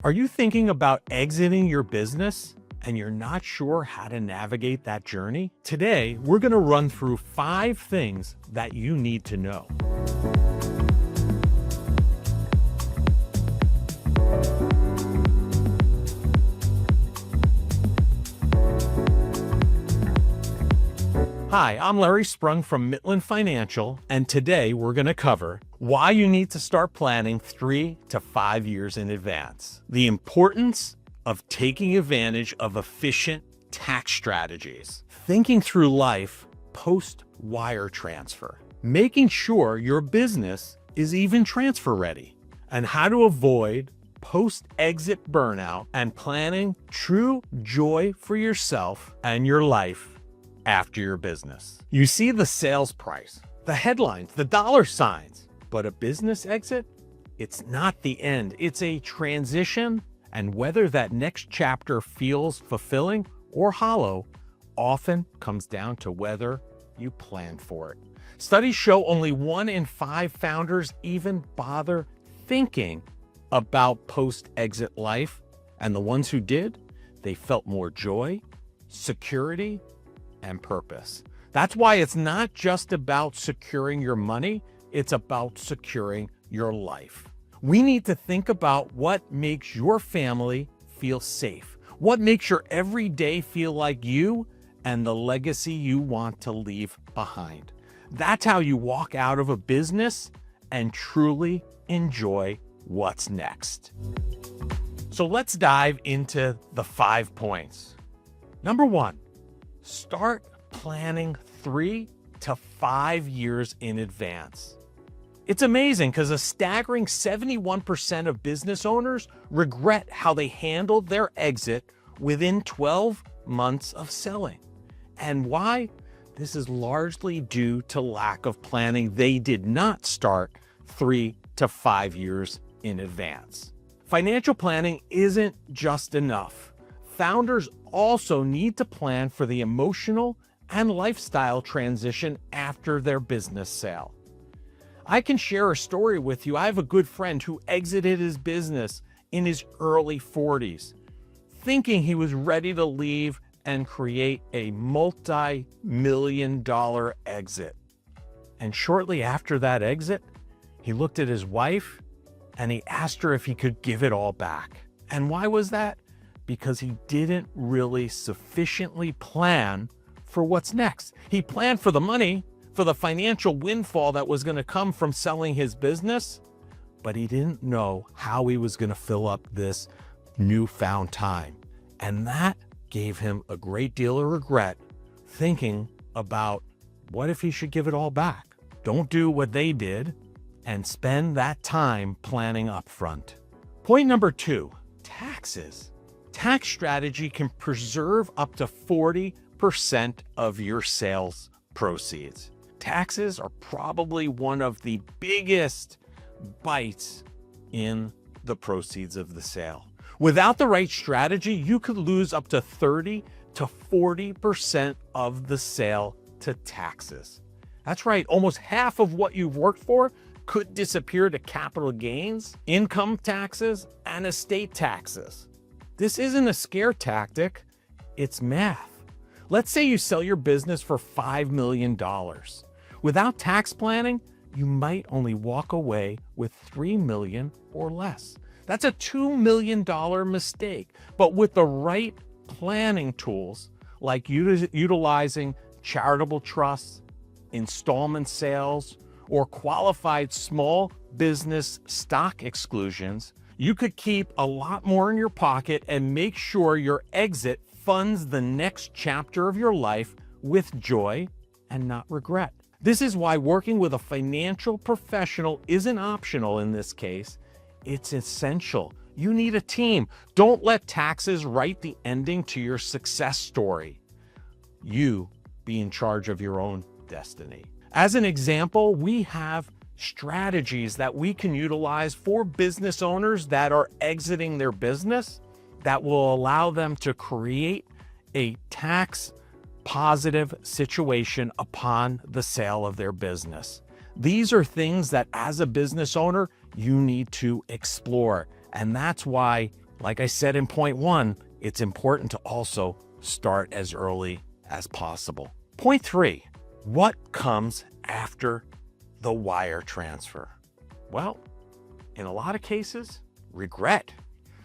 Are you thinking about exiting your business and you're not sure how to navigate that journey? Today, we're going to run through 5 things that you need to know. Hi, I'm Larry Sprung from Midland Financial, and today we're going to cover why you need to start planning 3 to 5 years in advance, the importance of taking advantage of efficient tax strategies, thinking through life post-wire transfer, making sure your business is even transfer ready, and how to avoid post-exit burnout and planning true joy for yourself and your life after your business. You see the sales price, the headlines, the dollar signs, but a business exit, it's not the end. It's a transition, and whether that next chapter feels fulfilling or hollow often comes down to whether you planned for it. Studies show only 1 in 5 founders even bother thinking about post-exit life, and the ones who did, they felt more joy, security, and purpose. That's why it's not just about securing your money, it's about securing your life. We need to think about what makes your family feel safe, what makes your everyday feel like you and the legacy you want to leave behind. That's how you walk out of a business and truly enjoy what's next. So let's dive into the 5 points. Number 1, start planning 3 to 5 years in advance. It's amazing because a staggering 71% of business owners regret how they handled their exit within 12 months of selling. And why? This is largely due to lack of planning. They did not start 3 to 5 years in advance. Financial planning isn't just enough. Founders also need to plan for the emotional and lifestyle transition after their business sale. I can share a story with you. I have a good friend who exited his business in his early 40s, thinking he was ready to leave and create a multi-million-dollar exit. And shortly after that exit, he looked at his wife and he asked her if he could give it all back. And why was that? Because he didn't really sufficiently plan for what's next. He planned for the money, for the financial windfall that was going to come from selling his business, but he didn't know how he was going to fill up this newfound time. And that gave him a great deal of regret, thinking about what if he should give it all back? Don't do what they did and spend that time planning upfront. Point number 2, taxes. Tax strategy can preserve up to 40% of your sales proceeds. Taxes are probably one of the biggest bites in the proceeds of the sale. Without the right strategy, you could lose up to 30 to 40% of the sale to taxes. That's right, almost half of what you've worked for could disappear to capital gains, income taxes, and estate taxes. This isn't a scare tactic, it's math. Let's say you sell your business for $5 million. Without tax planning, you might only walk away with $3 million or less. That's a $2 million mistake. But with the right planning tools, like utilizing charitable trusts, installment sales, or qualified small business stock exclusions, you could keep a lot more in your pocket and make sure your exit funds the next chapter of your life with joy and not regret. This is why working with a financial professional isn't optional in this case. It's essential. You need a team. Don't let taxes write the ending to your success story. You be in charge of your own destiny. As an example, we have strategies that we can utilize for business owners that are exiting their business that will allow them to create a tax positive situation upon the sale of their business. These are things that as a business owner, you need to explore. And that's why Like I said in point 1, it's important to also start as early as possible. Point 3, what comes after the wire transfer? Well, in a lot of cases, regret.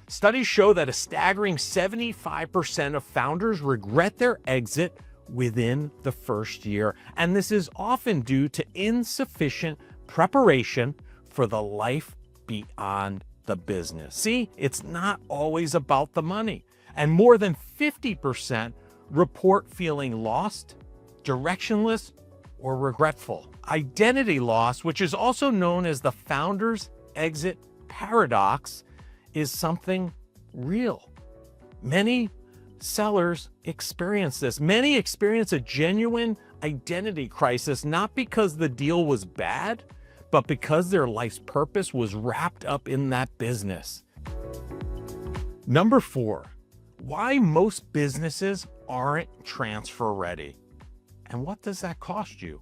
Studies show that a staggering 75% of founders regret their exit within the first year, and this is often due to insufficient preparation for the life beyond the business. See, it's not always about the money, and more than 50% report feeling lost, directionless, or regretful. Identity loss, which is also known as the founder's exit paradox, is something real. Many sellers experience this. Many experience a genuine identity crisis, not because the deal was bad, but because their life's purpose was wrapped up in that business. Number 4, why most businesses aren't transfer ready. And what does that cost you?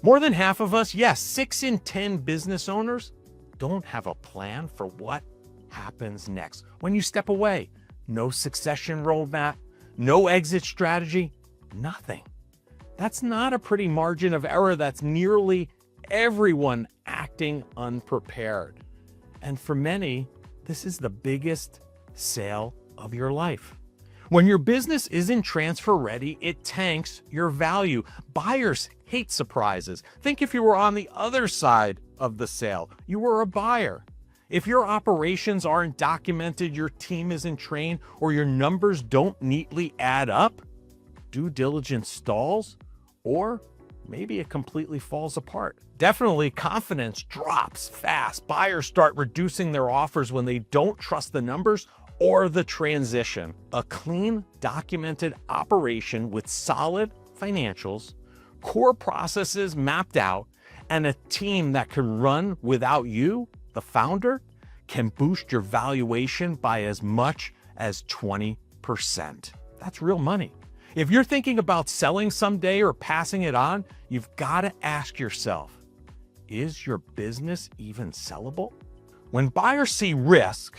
More than half of us, yes, 6 in 10 business owners don't have a plan for what happens next. When you step away, no succession roadmap, no exit strategy, nothing. That's not a pretty margin of error. That's nearly everyone acting unprepared. And for many, this is the biggest sale of your life. When your business isn't transfer ready, it tanks your value. Buyers hate surprises. Think if you were on the other side of the sale, you were a buyer. If your operations aren't documented, your team isn't trained, or your numbers don't neatly add up, due diligence stalls, or maybe it completely falls apart. Definitely, confidence drops fast. Buyers start reducing their offers when they don't trust the numbers or the transition. A clean, documented operation with solid financials, core processes mapped out, and a team that can run without you, the founder, can boost your valuation by as much as 20%. That's real money. If you're thinking about selling someday or passing it on, you've got to ask yourself, is your business even sellable? When buyers see risk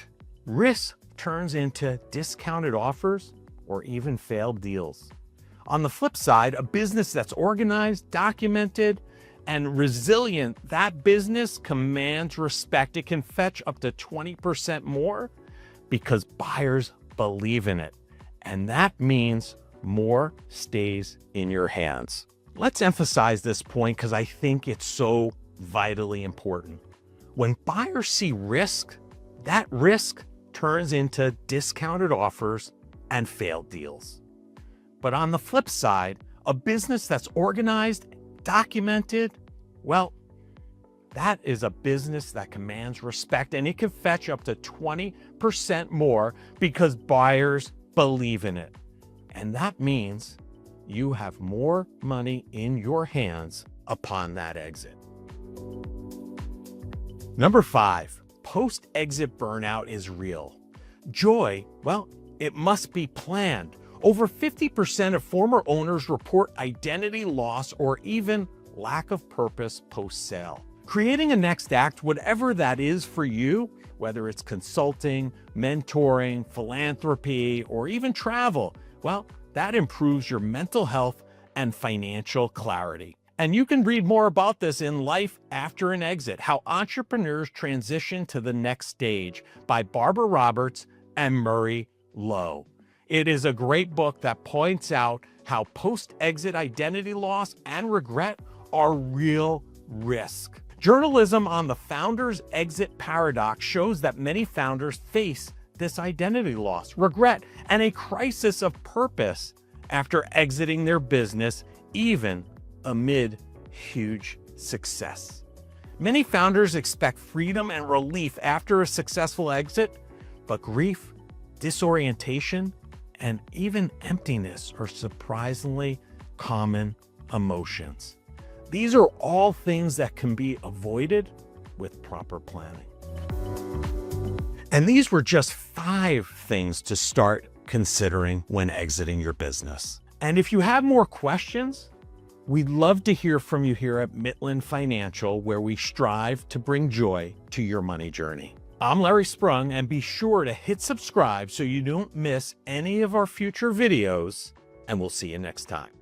turns into discounted offers or even failed deals. On the flip side, a business that's organized, documented, and resilient, that business commands respect. It can fetch up to 20% more because buyers believe in it. And that means more stays in your hands. Let's emphasize this point because I think it's so vitally important. When buyers see risk, that risk turns into discounted offers and failed deals. But on the flip side, a business that's organized, documented, well, that is a business that commands respect, and it can fetch up to 20% more because buyers believe in it. And that means you have more money in your hands upon that exit. Number 5, post-exit burnout is real. Joy, well, it must be planned. Over 50% of former owners report identity loss or even lack of purpose post-sale. Creating a next act, whatever that is for you, whether it's consulting, mentoring, philanthropy, or even travel, well, that improves your mental health and financial clarity. And you can read more about this in Life After an Exit, How Entrepreneurs Transition to the Next Stage by Barbara Roberts and Murray Lowe. It is a great book that points out how post-exit identity loss and regret are real risk. Journalism on the founder's exit paradox shows that many founders face this identity loss, regret, and a crisis of purpose after exiting their business, even amid huge success. Many founders expect freedom and relief after a successful exit, but grief, disorientation, and even emptiness are surprisingly common emotions. These are all things that can be avoided with proper planning. And these were just 5 things to start considering when exiting your business. And if you have more questions, we'd love to hear from you here at Midland Financial, where we strive to bring joy to your money journey. I'm Larry Sprung, and be sure to hit subscribe so you don't miss any of our future videos, and we'll see you next time.